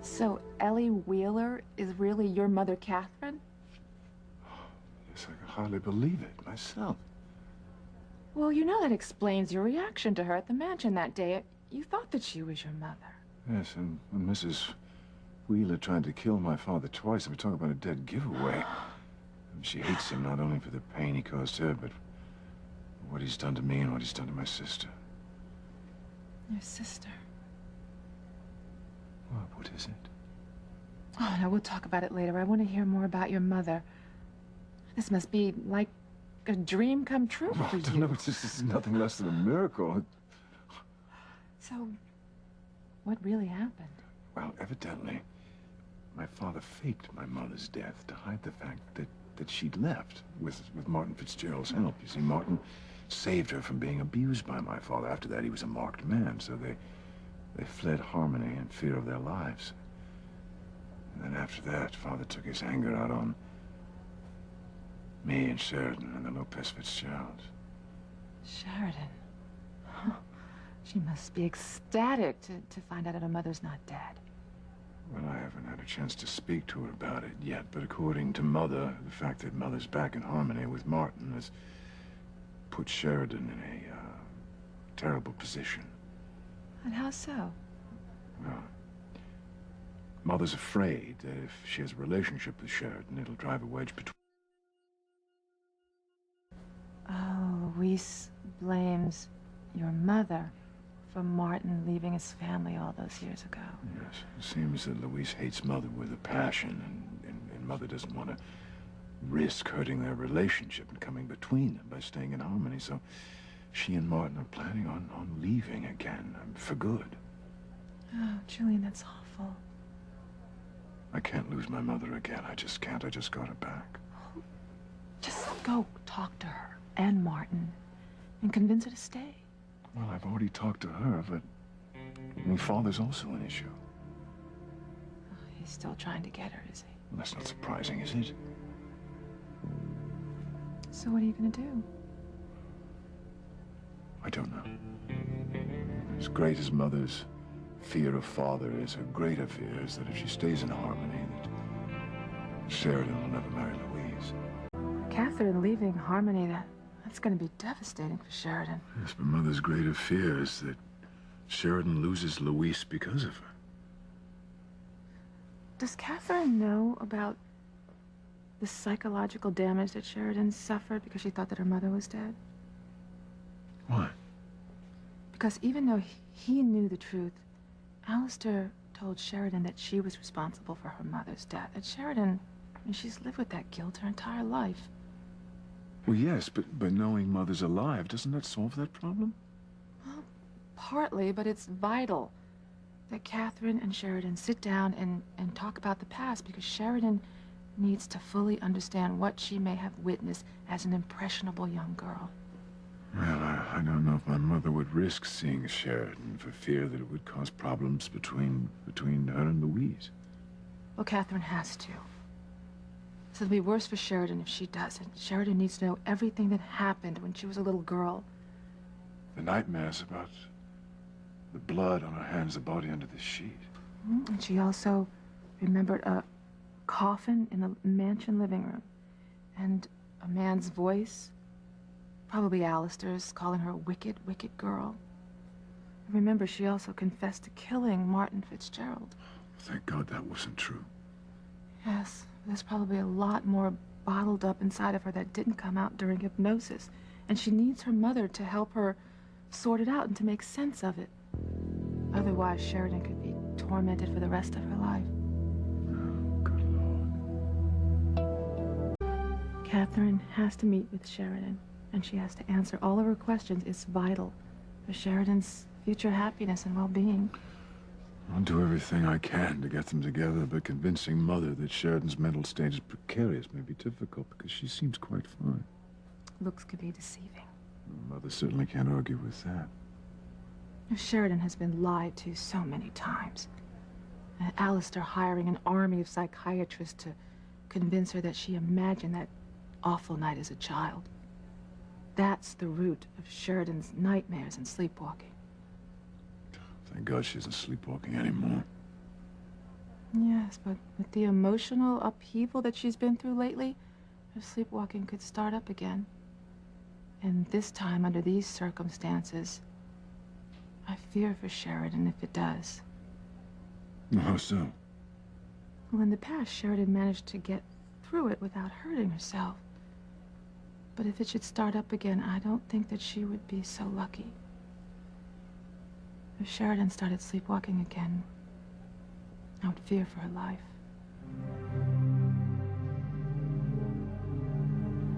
So Ellie Wheeler is really your mother, Catherine? Yes, I can hardly believe it myself. Well, you know that explains your reaction to her at the mansion that day. You thought that she was your mother. Yes, and when Mrs. Wheeler tried to kill my father twice, and we talk about a dead giveaway. She hates him not only for the pain he caused her, but for what he's done to me and what he's done to my sister. Your sister? What is it? Oh, no, we'll talk about it later. I want to hear more about your mother. This must be like a dream come true for you. No, this is nothing less than a miracle. So, what really happened? Well, evidently, my father faked my mother's death to hide the fact that she'd left with Martin Fitzgerald's help. You see, Martin saved her from being abused by my father. After that, he was a marked man, so they fled Harmony in fear of their lives. And then after that, Father took his anger out on me and Sheridan and the Lopez Fitzgeralds. Sheridan? Huh. She must be ecstatic to find out that her mother's not dead. Well, I haven't had a chance to speak to her about it yet, but according to Mother, the fact that Mother's back in Harmony with Martin has put Sheridan in a terrible position. And how so? Well, Mother's afraid that if she has a relationship with Sheridan, it'll drive a wedge between... Oh, Luis blames your mother for Martin leaving his family all those years ago. Yes, it seems that Luis hates Mother with a passion, and Mother doesn't want to risk hurting their relationship and coming between them by staying in Harmony, so she and Martin are planning on leaving again, for good. Oh, Julian, that's awful. I can't lose my mother again. I just can't. I just got her back. Just go talk to her and Martin and convince her to stay. Well, I've already talked to her, but I mean, Father's also an issue. Oh, he's still trying to get her, is he? Well, that's not surprising, is it? So what are you going to do? I don't know. As great as Mother's fear of Father is, her greater fear is that if she stays in Harmony, that Sheridan will never marry Louise. Catherine leaving Harmony, that's going to be devastating for Sheridan. Yes, but Mother's greater fear is that Sheridan loses Louise because of her. Does Catherine know about the psychological damage that Sheridan suffered because she thought that her mother was dead? Why? Because even though he knew the truth, Alistair told Sheridan that she was responsible for her mother's death. And Sheridan, I mean, she's lived with that guilt her entire life. Well, yes, but knowing Mother's alive, doesn't that solve that problem? Well, partly, but it's vital that Catherine and Sheridan sit down and talk about the past, because Sheridan needs to fully understand what she may have witnessed as an impressionable young girl. Well, I don't know if my mother would risk seeing Sheridan for fear that it would cause problems between her and Louise. Well, Catherine has to. So it'll be worse for Sheridan if she doesn't. Sheridan needs to know everything that happened when she was a little girl. The nightmares about the blood on her hands, the body under the sheet. And she also remembered a coffin in the mansion living room. And a man's voice, probably Alistair's, calling her a wicked, wicked girl. And remember, she also confessed to killing Martin Fitzgerald. Thank God that wasn't true. Yes, there's probably a lot more bottled up inside of her that didn't come out during hypnosis. And she needs her mother to help her sort it out and to make sense of it. Otherwise, Sheridan could be tormented for the rest of her life. Oh, good Lord. Catherine has to meet with Sheridan, and she has to answer all of her questions. It's vital for Sheridan's future happiness and well-being. I'll do everything I can to get them together, but convincing Mother that Sheridan's mental state is precarious may be difficult because she seems quite fine. Looks could be deceiving. Mother certainly can't argue with that. Sheridan has been lied to so many times. Alistair hiring an army of psychiatrists to convince her that she imagined that awful night as a child. That's the root of Sheridan's nightmares and sleepwalking. Thank God she isn't sleepwalking anymore. Yes, but with the emotional upheaval that she's been through lately, her sleepwalking could start up again. And this time, under these circumstances, I fear for Sheridan if it does. How so? Well, in the past, Sheridan managed to get through it without hurting herself. But if it should start up again, I don't think that she would be so lucky. If Sheridan started sleepwalking again, I would fear for her life.